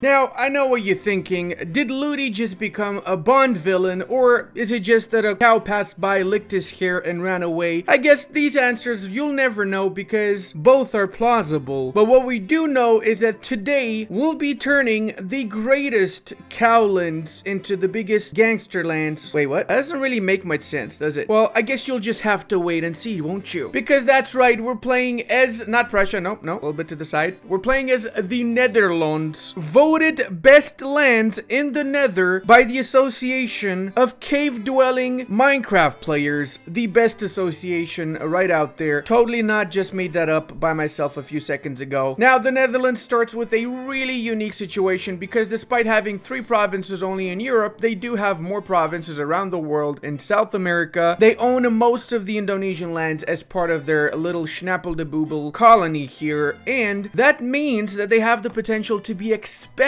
Now, I know what you're thinking. Did Ludi just become a Bond villain, or is it just that a cow passed by, licked his hair, and ran away? I guess these answers you'll never know because both are plausible. But what we do know is that today we'll be turning the greatest cowlands into the biggest gangster lands. Wait, what? That doesn't really make much sense, does it? Well, I guess you'll just have to wait and see, won't you? Because that's right, we're playing as, not Prussia, no, a little bit to the side. We're playing as the Netherlands. Voted best lands in the Nether by the Association of Cave-Dwelling Minecraft Players. The best association right out there. Totally not just made that up by myself a few seconds ago. Now, the Netherlands starts with a really unique situation because despite having 3 provinces only in Europe, they do have more provinces around the world. In South America, they own most of the Indonesian lands as part of their little Schnappel-de-Boobel colony here, and that means that they have the potential to be expanding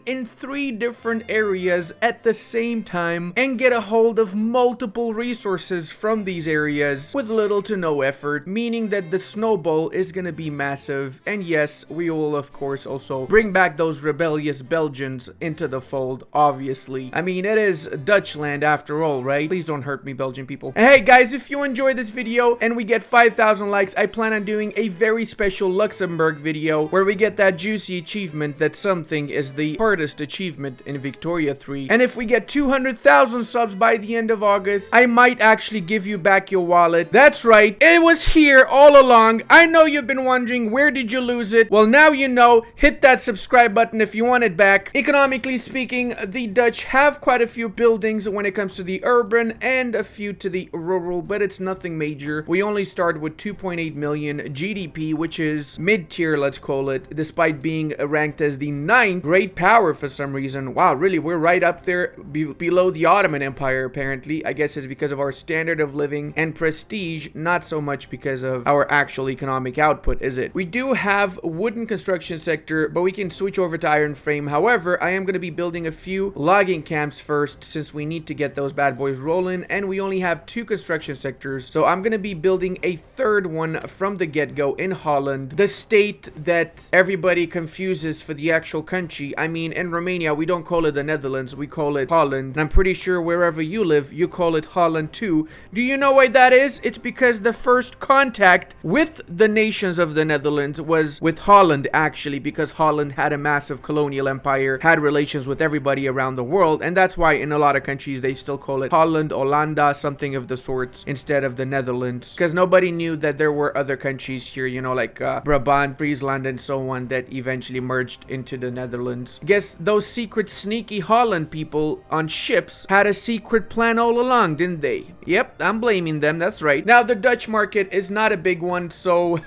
in 3 different areas at the same time and get a hold of multiple resources from these areas with little to no effort, meaning that the snowball is gonna be massive. And yes, we will of course also bring back those rebellious Belgians into the fold, obviously. I mean, it is Dutch land after all, right? Please don't hurt me, Belgian people. And hey guys, if you enjoyed this video and we get 5,000 likes, I plan on doing a very special Luxembourg video where we get that juicy achievement that something is the hardest achievement in Victoria 3. And if we get 200,000 subs by the end of August, I might actually give you back your wallet. That's right, it was here all along. I know you've been wondering, where did you lose it? Well, now you know. Hit that subscribe button if you want it back. Economically speaking, the Dutch have quite a few buildings when it comes to the urban and a few to the rural, but it's nothing major. We only start with 2.8 million GDP, which is mid-tier, let's call it, despite being ranked as the 9th great power for some reason. Wow, really, we're right up there below the Ottoman Empire, apparently. I guess it's because of our standard of living and prestige, not so much because of our actual economic output, is it? We do have wooden construction sector, but we can switch over to iron frame. However, I am going to be building a few logging camps first, since we need to get those bad boys rolling, and we only have 2 construction sectors. So I'm going to be building a 3rd one from the get-go in Holland, the state that everybody confuses for the actual country. I mean, in Romania, we don't call it the Netherlands, we call it Holland. And I'm pretty sure wherever you live, you call it Holland too. Do you know why that is? It's because the first contact with the nations of the Netherlands was with Holland, actually, because Holland had a massive colonial empire, had relations with everybody around the world, and that's why in a lot of countries they still call it Holland, Hollanda, something of the sorts, instead of the Netherlands, because nobody knew that there were other countries here, you know, like Brabant, Friesland, and so on, that eventually merged into the Netherlands. Guess those secret sneaky Holland people on ships had a secret plan all along, didn't they? Yep, I'm blaming them, that's right. Now, the Dutch market is not a big one, so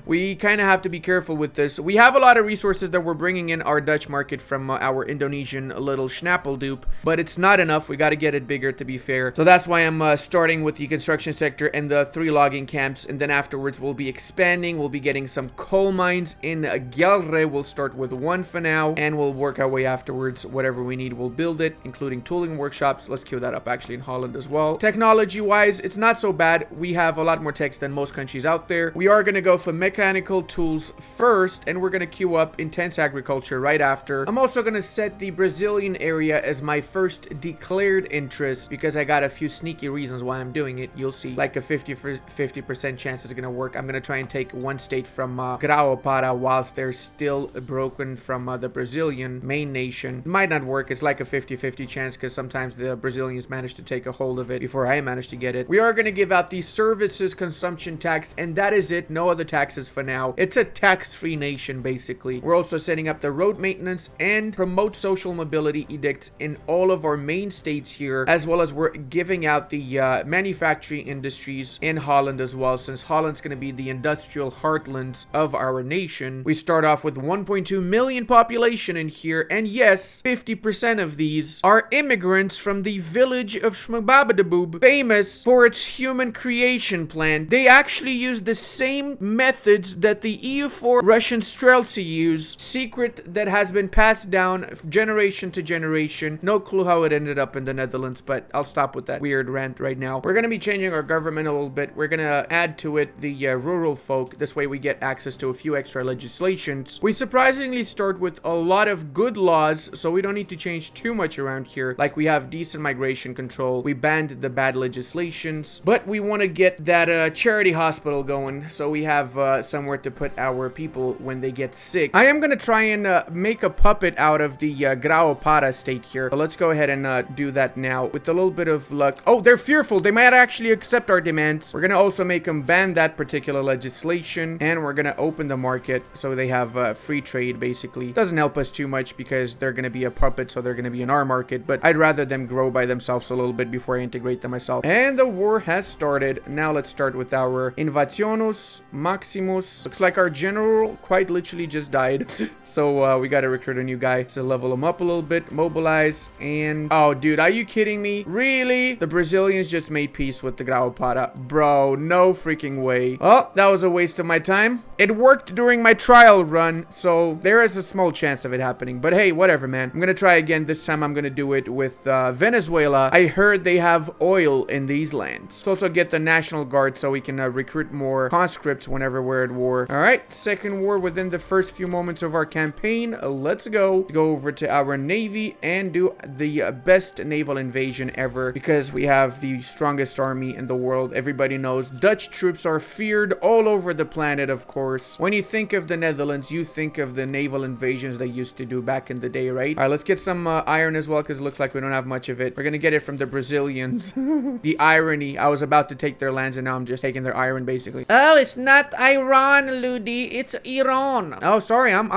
we kind of have to be careful with this. We have a lot of resources that we're bringing in our Dutch market from our Indonesian little Schnappeldupe, but it's not enough. We got to get it bigger, to be fair. So that's why I'm starting with the construction sector and the 3 logging camps, and then afterwards we'll be expanding. We'll be getting some coal mines in Gelre. We'll start with 1 for now, and we'll work our way afterwards. Whatever we need, we'll build it, including tooling workshops. Let's queue that up actually in Holland as well. Technology wise, it's not so bad. We have a lot more techs than most countries out there. We are going to go for mechanical tools first, and we're going to queue up intense agriculture right after. I'm also going to set the Brazilian area as my first declared interest because I got a few sneaky reasons why I'm doing it. You'll see, like a 50% chance it's going to work. I'm going to try and take 1 state from Grao-Para whilst they're still broken from the Brazilian main nation. It might not work. It's like a 50-50 chance because sometimes the Brazilians manage to take a hold of it before I manage to get it. We are going to give out the services consumption tax, and that is it. No other taxes for now. It's a tax-free nation, basically. We're also setting up the road maintenance and promote social mobility edicts in all of our main states here, as well as we're giving out the manufacturing industries in Holland as well, since Holland's going to be the industrial heartlands of our nation. We start off with 1.2 million population in here, and yes, 50% of these are immigrants from the village of Schmababadaboob, famous for its human creation plan. They actually use the same methods that the EU4 Russian Streltsy use, secret that has been passed down generation to generation. No clue how it ended up in the Netherlands, but I'll stop with that weird rant right now. We're going to be changing our government a little bit. We're going to add to it the rural folk. This way we get access to a few extra legislations. We surprisingly start with a lot of good laws, so we don't need to change too much around here. Like, we have decent migration control. We banned the bad legislations, but we want to get that charity hospital going, so we have somewhere to put our people when they get sick. I am gonna try and make a puppet out of the Graupada state here. So let's go ahead and do that now with a little bit of luck. Oh, they're fearful. They might actually accept our demands. We're gonna also make them ban that particular legislation, and we're gonna open the market so they have free trade. Basically doesn't help us too much because they're gonna be a puppet, so they're gonna be in our market, but I'd rather them grow by themselves a little bit before I integrate them myself. And the war has started. Now let's start with our Invasionus Maximus. Looks like our general quite literally just died. So we gotta recruit a new guy to level him up a little bit, mobilize, and oh dude, are you kidding me? Really? The Brazilians just made peace with the Graupada. Bro, no freaking way. Oh, that was a waste of my time. It worked during my trial run, so there is a small chance of it happening, but hey, whatever, man. I'm gonna try again. This time I'm gonna do it with Venezuela. I heard they have oil in these lands. Let's also get the National Guard so we can recruit more conscripts whenever we're at war. All right, second war within the first few moments of our campaign. Let's go over to our navy and do the best naval invasion ever, because we have the strongest army in the world. Everybody knows Dutch troops are feared all over the planet, of course. When you think of the Netherlands, you think of the naval invasions they used to do back in the day, right? All right, let's get some iron as well, because it looks like we don't have much of it. We're gonna get it from the Brazilians. The irony, I was about to take their lands and now I'm just taking their iron, basically. Oh, it's not Iran, Ludi, it's Iran. Oh, sorry, I'm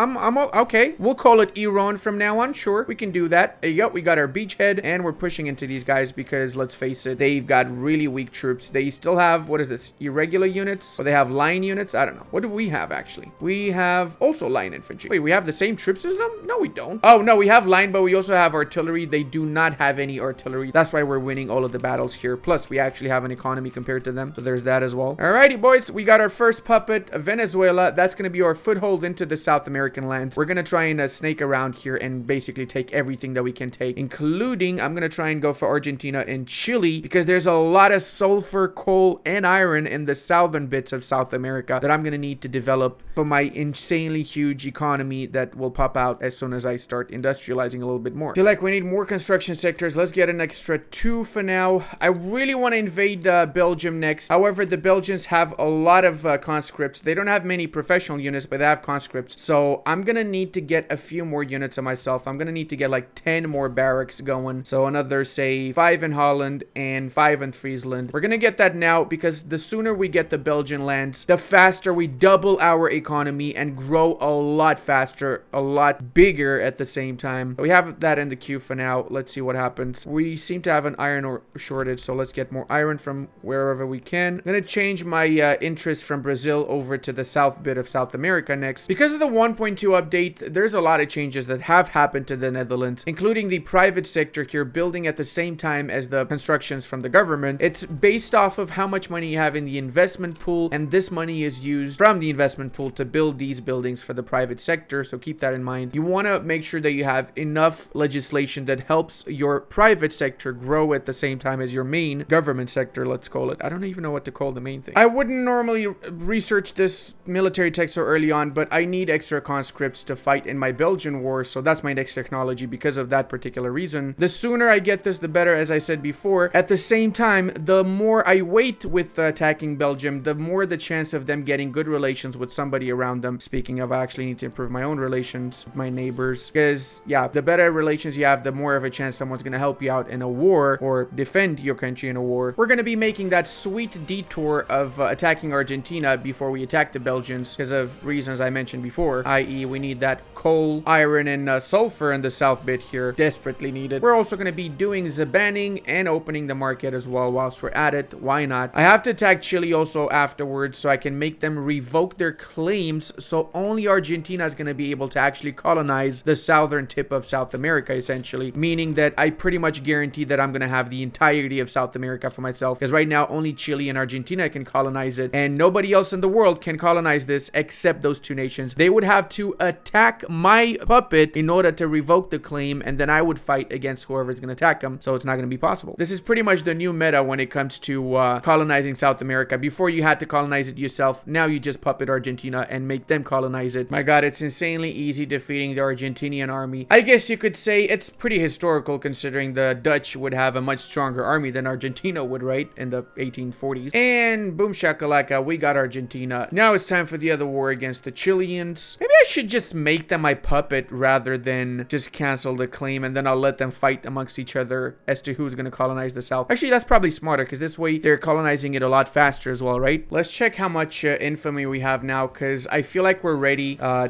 okay. We'll call it Iran from now on. Sure, we can do that. There you go. We got our beachhead and we're pushing into these guys because, let's face it, they've got really weak troops. They still have, what is this, irregular units, or they have line units? I don't know. What do we have, actually? We have also line infantry. Wait, we have the same troops as them? No, we don't. Oh no, we have line, but we also have artillery. They do not have any artillery. That's why we're winning all of the battles here. Plus, we actually have an economy compared to them, so there's that as well. Alrighty, boys, we got our first puppet, Venezuela. That's gonna be our foothold into the South American lands. We're gonna try and snake around here and basically take everything that we can take, including, I'm gonna try and go for Argentina and Chile, because there's a lot of sulfur, coal, and iron in the southern bits of South America that I'm gonna need to develop for my insanely huge economy that will pop out as soon as I start industrializing a little bit more. Feel like we need more construction sectors. Let's get an extra 2 for now. I really want to invade Belgium next. However, the Belgians have a lot of conscripts. They don't have many professional units, but they have conscripts. So I'm gonna need to get a few more units of myself. I'm gonna need to get like 10 more barracks going. So another, say, 5 in Holland and 5 in Friesland. We're gonna get that now, because the sooner we get the Belgian lands, the faster we double our economy and grow a lot faster, a lot bigger at the same time. We have that in the queue for now. Let's see what happens. We seem to have an iron shortage, so let's get more iron from wherever we can. I'm gonna change my interest from Brazil over to the south bit of South America next. Because of the 1.2 update, there's a lot of changes that have happened to the Netherlands, including the private sector here building at the same time as the constructions from the government. It's based off of how much money you have in the investment pool, and this money is used from the investment pool to build these buildings for the private sector, so keep that in mind. You want to make sure that you have enough legislation that helps your private sector grow at the same time as your main government sector, let's call it. I don't even know what to call the main thing. I wouldn't normally research this military tech so early on, but I need extra conscripts to fight in my Belgian war, so that's my next technology because of that particular reason. The sooner I get this, the better, as I said before. At the same time, the more I wait with attacking Belgium, the more the chance of them getting good relations with somebody around them. Speaking of, I actually need to improve my own relations with my neighbors, because yeah, the better relations you have, the more of a chance someone's gonna help you out in a war or defend your country in a war. We're gonna be making that sweet detour of attacking Argentina before we attack the Belgians, because of reasons I mentioned before, i.e. we need that coal, iron, and sulfur in the south bit here, desperately needed. We're also gonna be doing the banning and opening the market as well whilst we're at it. Why not? I have to attack Chile also afterwards so I can make them revoke their claims, so only Argentina is gonna be able to actually colonize the southern tip of South America, essentially, meaning that I pretty much guarantee that I'm gonna have the entirety of South America for myself, because right now only Chile and Argentina can colonize it, and nobody else in the world can colonize this except those two nations. They would have to attack my puppet in order to revoke the claim, and then I would fight against whoever's gonna attack them, so it's not gonna be possible. This is pretty much the new meta when it comes to colonizing South America. Before you had to colonize it yourself, now you just puppet Argentina and make them colonize it. My god, it's insanely easy. defeating the Argentinian army. I guess you could say it's pretty historical considering the Dutch would have a much stronger army than Argentina would, right? In the 1840s. And boom shakalaka, we got Argentina. Now it's time for the other war against the Chileans. Maybe I should just make them my puppet rather than just cancel the claim, and then I'll let them fight amongst each other as to who's gonna colonize the South. Actually, that's probably smarter because this way they're colonizing it a lot faster as well, right? Let's check how much infamy we have now, because I feel like we're ready all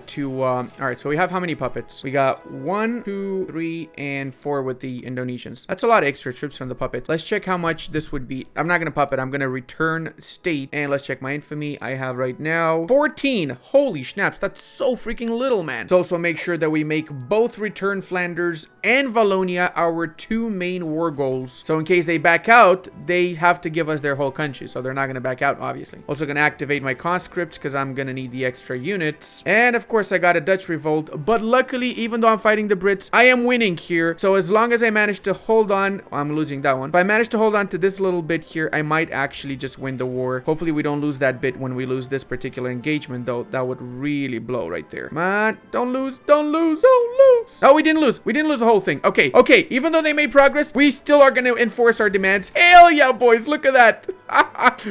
right, so we have how many puppets? We got 1, 2, 3, and 4 with the Indonesians. That's a lot of extra troops from the puppets. Let's check how much this would be. I'm not gonna puppet, I'm gonna return state, and let's check my infamy. I have right now 14. Holy snaps, that's so freaking little, man. Let's also make sure that we make both return Flanders and Wallonia our 2 main war goals. So in case they back out, they have to give us their whole country, so they're not gonna back out, obviously. Also gonna activate my conscripts because I'm gonna need the extra units. And of course I got a Dutch revolt, but luckily, even though I'm fighting the Brits, I am winning here. So as long as I manage to hold on, I'm losing that one. If I manage to hold on to this little bit here, I might actually just win the war. Hopefully we don't lose that bit when we lose this particular engagement, though. That would really blow right there. Come on, don't lose, don't lose, don't lose. Oh, we didn't lose. We didn't lose the whole thing. Okay, okay. Even though they made progress, we still are going to enforce our demands. Hell yeah, boys. Look at that.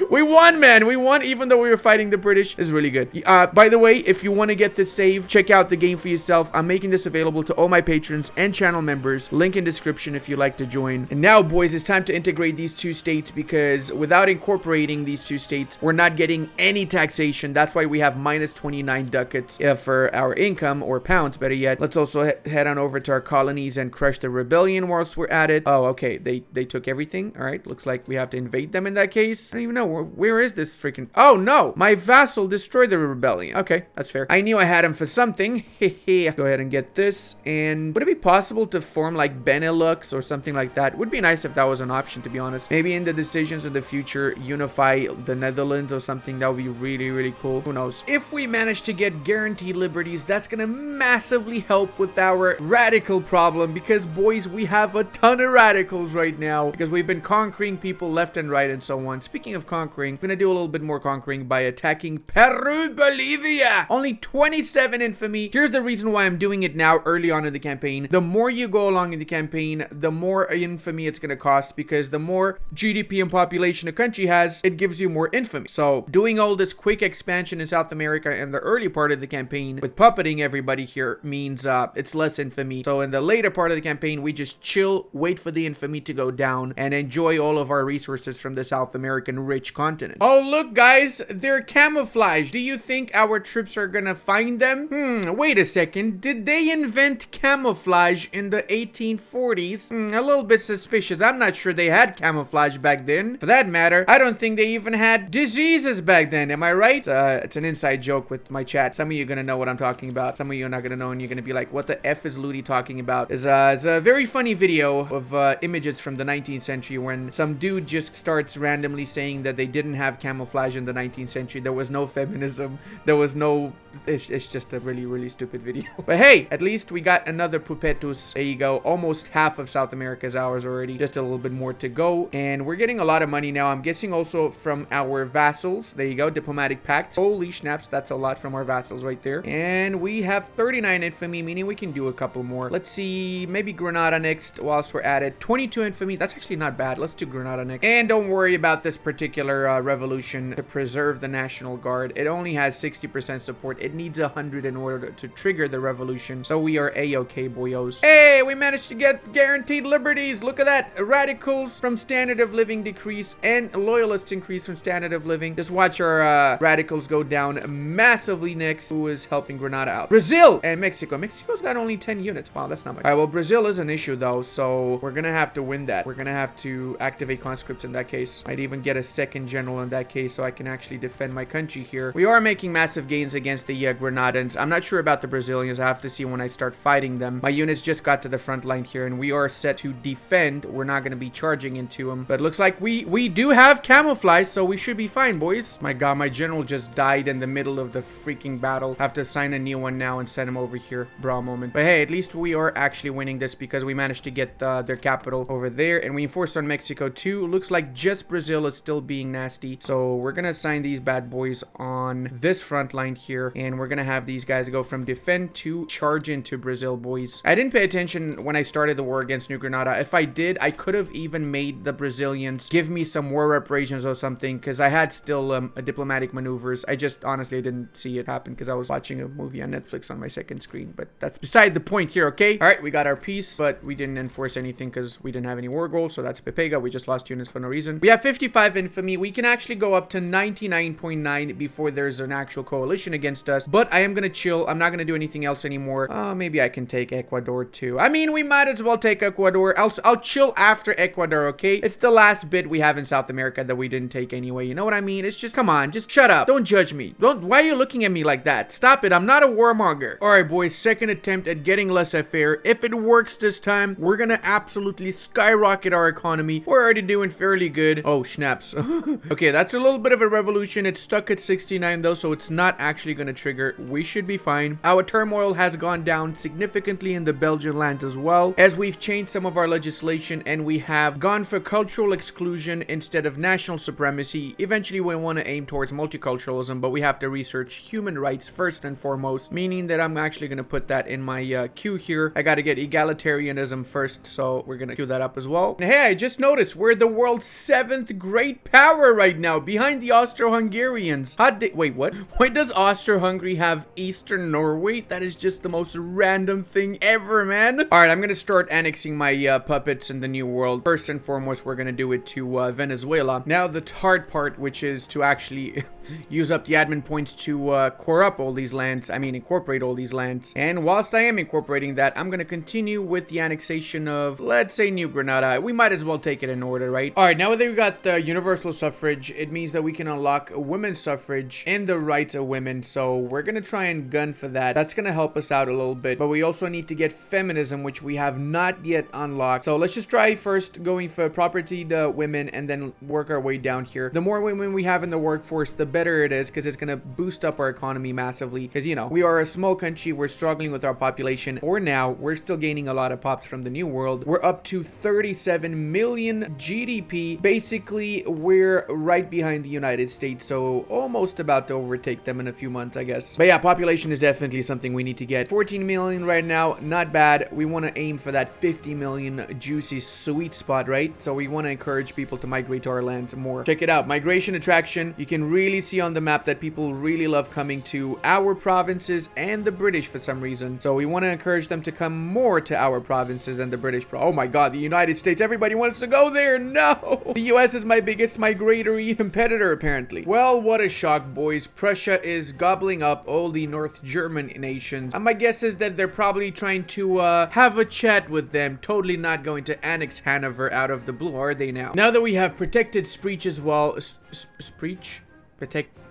We won, man. We won even though we were fighting the British. This is really good. By the way, if you want to get this save, check out the game for yourself. I'm making this available to all my patrons and channel members. Link in description if you'd like to join. And now, boys, it's time to integrate these 2 states, because without incorporating these 2 states, we're not getting any taxation. That's why we have minus 29 ducats for our income, or pounds, better yet. Let's also head on over to our colonies and crush the rebellion whilst we're at it. Oh, okay. They took everything. All right. Looks like we have to invade them in that case. I don't even know. Where is this freaking... Oh, no. My vassal destroyed the rebellion. Okay, that's fair. I knew I had him for something. Go ahead and get this. And would it be possible to form like Benelux or something like that? Would be nice if that was an option, to be honest. Maybe in the decisions of the future, unify the Netherlands or something. That would be really, really cool. Who knows? If we manage to get guaranteed liberties, that's gonna massively help with our radical problem, because, boys, we have a ton of radicals right now because we've been conquering people left and right and so on. Speaking of conquering, I'm gonna do a little bit more conquering by attacking Peru, Bolivia. Only 27 infamy. Here's the reason why I'm doing it now early on in the campaign. The more you go along in the campaign, the more infamy it's gonna cost, because the more GDP and population a country has, it gives you more infamy. So doing all this quick expansion in South America in the early part of the campaign with puppeting everybody here means it's less infamy. So in the later part of the campaign, we just chill, wait for the infamy to go down, and enjoy all of our resources from the South American rich continent. Oh, look, guys, they're camouflaged. Do you think our troops are gonna find them? Wait a second. Did they invent camouflage in the 1840s? A little bit suspicious. I'm not sure they had camouflage back then. For that matter, I don't think they even had diseases back then. Am I right? It's an inside joke with my chat. Some of you are gonna know what I'm talking about. Some of you are not gonna know, and you're gonna be like, what the F is Ludi talking about? It's a very funny video of images from the 19th century when some dude just starts randomly saying that they didn't have camouflage in the 19th century. There was no feminism. There was no... It's just a really, really stupid video. But hey, at least we got another Pupetus. There you go. Almost half of South America is ours already. Just a little bit more to go. And we're getting a lot of money now. I'm guessing also from our vassals. There you go. Diplomatic pact. Holy snaps. That's a lot from our vassals right there. And we have 39 infamy, meaning we can do a couple more. Let's see. Maybe Granada next whilst we're at it. 22 infamy. That's actually not bad. Let's do Granada next. And don't worry about this particular revolution to preserve the National Guard. It only has 60% support. It needs 100 in order to trigger the revolution. So we are a-okay, boyos. Hey, we managed to get guaranteed liberties. Look at that. Radicals from standard of living decrease and loyalists increase from standard of living. Just watch our radicals go down massively next. Who is helping Granada out? Brazil and Mexico. Mexico's got only 10 units. Wow, that's not much. All right, well, Brazil is an issue though, so we're gonna have to win that. We're gonna have to activate conscripts in that case. Might even get a second general in that case so I can actually defend my country here. We are making massive gains against the Grenadans. I'm not sure about the Brazilians. I have to see when I start fighting them. My units just got to the front line here and we are set to defend. We're not going to be charging into them, but it looks like we do have camouflage, so we should be fine, boys. My god, my general just died in the middle of the freaking battle. Have to assign a new one now and send him over here. Bra moment. But hey, at least we are actually winning this because we managed to get their capital over there, and we enforced on Mexico too. Looks like just Brazil Brazil is still being nasty. So we're gonna assign these bad boys on this front line here, and we're gonna have these guys go from defend to charge into Brazil, boys. I didn't pay attention when I started the war against New Granada. If I did, I could have even made the Brazilians give me some war reparations or something, because I had still a diplomatic maneuvers. I just honestly didn't see it happen because I was watching a movie on Netflix on my second screen, but that's beside the point here, okay? All right, we got our peace, but we didn't enforce anything because we didn't have any war goals, so that's Pepega. We just lost units for no reason. We have 55 infamy. We can actually go up to 99.9 before there's an actual coalition against us, but I am gonna chill. I'm not gonna do anything else anymore. Maybe I can take Ecuador too. I mean, we might as well take Ecuador. I'll chill after Ecuador, okay? It's the last bit we have in South America that we didn't take anyway. You know what I mean? It's just, come on, just shut up. Don't judge me. Why are you looking at me like that? Stop it. I'm not a warmonger. All right, boys, second attempt at getting laissez-faire. If it works this time, we're gonna absolutely skyrocket our economy. We're already doing fairly good. Oh, snaps. Okay, that's a little bit of a revolution. It's stuck at 69 though, so it's not actually gonna trigger. We should be fine. Our turmoil has gone down significantly in the Belgian lands as well, as we've changed some of our legislation and we have gone for cultural exclusion instead of national supremacy. Eventually, we want to aim towards multiculturalism, but we have to research human rights first and foremost, meaning that I'm actually going to put that in my queue here. I got to get egalitarianism first, so we're going to queue that up as well. And hey, I just noticed we're the world's 7th great power right now, behind the Austro-Hungarians. Wait, what? Why does Austro-Hungary have Eastern Norway? That is just the most random thing ever, man. All right, I'm going to start annexing my puppets in the new world. First and foremost, we're going to do it to Venezuela. Now, the hard part, which is to actually use up the admin points to core up all these lands. I mean, incorporate all these lands. And whilst I am incorporating that, I'm going to continue with the annexation of, let's say, New Granada. We might as well take it in order, right? All right, now that we got the universal suffrage, it means that we can unlock women's suffrage and the rights of women. So we're going to try and gun for that. That's going to help us out a little bit. But we also need to get feminism, which we have not yet unlocked. So let's just try first going for property to women and then work our way down here. The more women we have in the workforce, the better it is, because it's going to boost up our economy massively. Because, you know, we are a small country. We're struggling with our population. Or now, we're still gaining a lot of pops from the new world. We're up to 37 million GDP. Basically, we're right behind the United States. So almost about to overtake them in a few months, I guess. But yeah, population is definitely something we need to get. 14 million right now. Not bad. We want to aim for that 50 million juicy sweet spot, right? So we want to encourage people to migrate to our lands more. Check it out. Migration attraction. You can really see on the map that people really love coming to our provinces and the British for some reason. So we want to encourage them to come more to our provinces than the British. Oh my god, the United States. Everybody wants to go there. No! The US is my biggest migratory competitor, apparently. Well, what a shock, boys. Prussia is gobbling up all the North German nations. And my guess is that they're probably trying to have a chat with them. Totally not going to annex Hanover out of the blue, are they now? Now that we have protected Spreech as well, Spreech?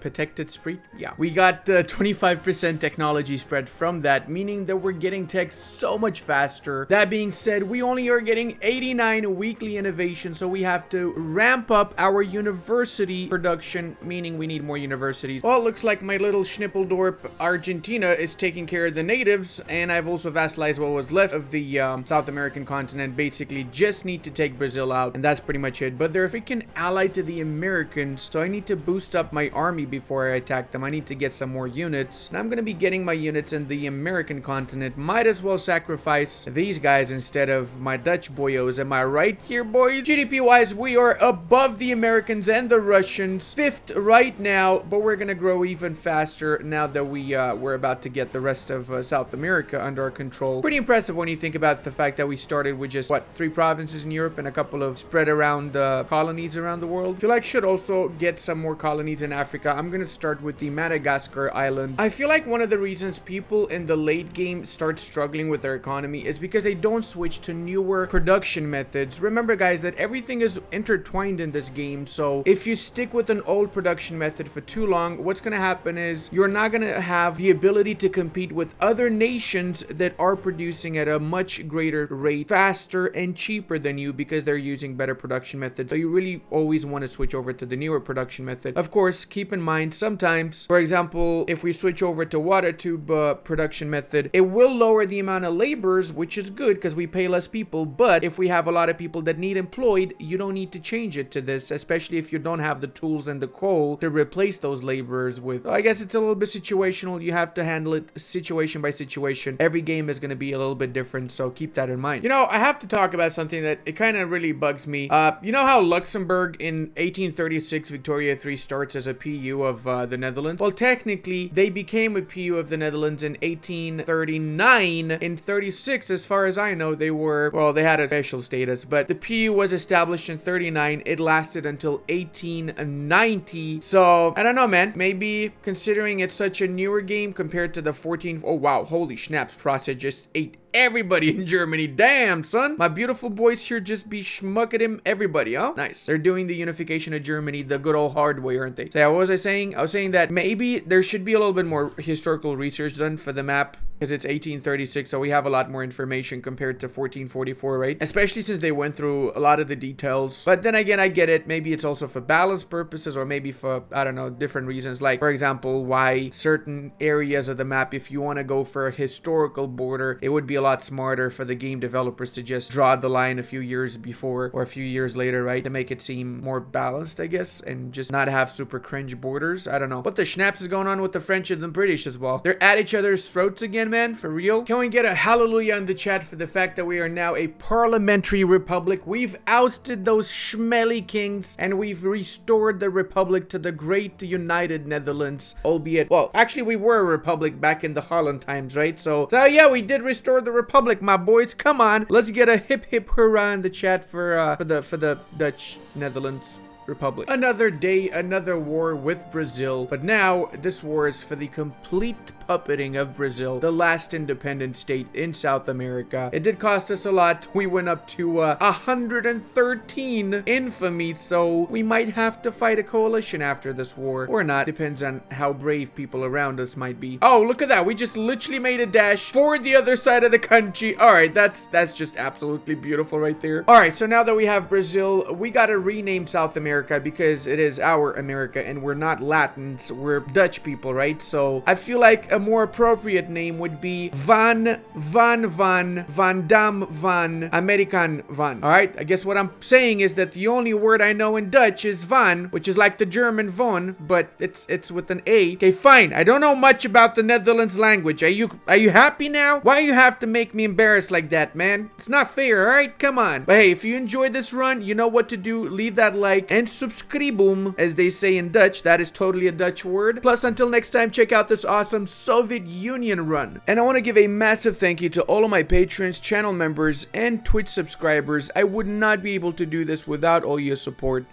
Protected Spreech? Yeah. We got 25% technology spread from that, meaning that we're getting tech so much faster. That being said, we only are getting 89 weekly innovation, so we have to ramp up our university production, meaning we need more universities. Well, it looks like my little Schnippeldorp Argentina is taking care of the natives, and I've also vassalized what was left of the South American continent. Basically, just need to take Brazil out, and that's pretty much it. But they're a freaking ally to the Americans, so I need to boost up my army before I attack them. I need to get some more units, and I'm gonna be getting my units in the American continent. Might as well sacrifice these guys instead of my Dutch boyos. Am I right here, boys? GDP wise, we are above the Americans and the Russians, 5th right now, but we're gonna grow even faster now that we're about to get the rest of South America under our control. Pretty impressive when you think about the fact that we started with just, what, 3 provinces in Europe and a couple of spread around colonies around the world. I feel like I should also get some more colonies in Africa. I'm gonna start with the Madagascar island. I feel like one of the reasons people in the late game start struggling with their economy is because they don't switch to newer production methods. Remember, guys, that everything is intertwined in this game, so if you stick with an old production method for too long, what's gonna happen is you're not gonna have the ability to compete with other nations that are producing at a much greater rate, faster and cheaper than you, because they're using better production methods. So you really always want to switch over to the newer production method. Of course, keep in mind sometimes. For example, if we switch over to water tube production method, it will lower the amount of laborers, which is good because we pay less people. But if we have a lot of people that need employed, you don't need to change it to this, especially if you don't have the tools and the coal to replace those laborers with. I guess it's a little bit situational. You have to handle it situation by situation. Every game is going to be a little bit different, so keep that in mind. You know, I have to talk about something that it kind of really bugs me. You know how Luxembourg in 1836 Victoria 3 starts as a PU of the Netherlands? Well, technically, they became a PU of the Netherlands in 1839. In 36, as far as I know, they were, well, they had a special status, but the PU was established in 39. It lasted until 1890. So, I don't know, man. Maybe considering it's such a newer game compared to the 14... Oh, wow. Holy snaps. Process just ate everybody in Germany. Damn, son. My beautiful boys here just be schmucking him everybody, huh? Nice. They're doing the unification of Germany the good old hard way, aren't they? So, yeah, what was I saying? I was saying that maybe there should be a little bit more historical research done for the map because it's 1836, so we have a lot more information compared to 1444, right? Especially since they went through a lot of the details. But then again, I get it. Maybe it's also for balance purposes or maybe for, I don't know, different reasons. Like, for example, why certain areas of the map, if you want to go for a historical border, it would be a lot smarter for the game developers to just draw the line a few years before or a few years later, right? To make it seem more balanced, I guess, and just not have super cringe borders. I don't know. What the schnaps is going on with the French and the British as well? They're at each other's throats again, man, for real? Can we get a hallelujah in the chat for the fact that we are now a parliamentary republic? We've ousted those schmelly kings and we've restored the republic to the great united Netherlands, albeit, well, actually we were a republic back in the Holland times, right? So yeah, we did restore the republic, my boys. Come on, let's get a hip hip hurrah in the chat for the Dutch Netherlands Republic. Another day, another war with Brazil, but now this war is for the complete puppeting of Brazil, the last independent state in South America. It did cost us a lot. We went up to 113 infamy, so we might have to fight a coalition after this war, or not. Depends on how brave people around us might be. Oh, look at that. We just literally made a dash for the other side of the country. All right, that's just absolutely beautiful right there. All right, so now that we have Brazil, we got to rename South America because it is our America and we're not Latins, we're Dutch people, right? So I feel like a more appropriate name would be Van Dam Van American Van. All right, I guess what I'm saying is that the only word I know in Dutch is Van, which is like the German von, but it's with an A. Okay, fine. I don't know much about the Netherlands language. Are you happy now? Why you have to make me embarrassed like that, man? It's not fair, all right? Come on. But hey, if you enjoyed this run, you know what to do. Leave that like and subscribum, as they say in Dutch. That is totally a Dutch word. Plus, until next time, check out this awesome Soviet Union run. And I want to give a massive thank you to all of my patrons, channel members, and Twitch subscribers. I would not be able to do this without all your support.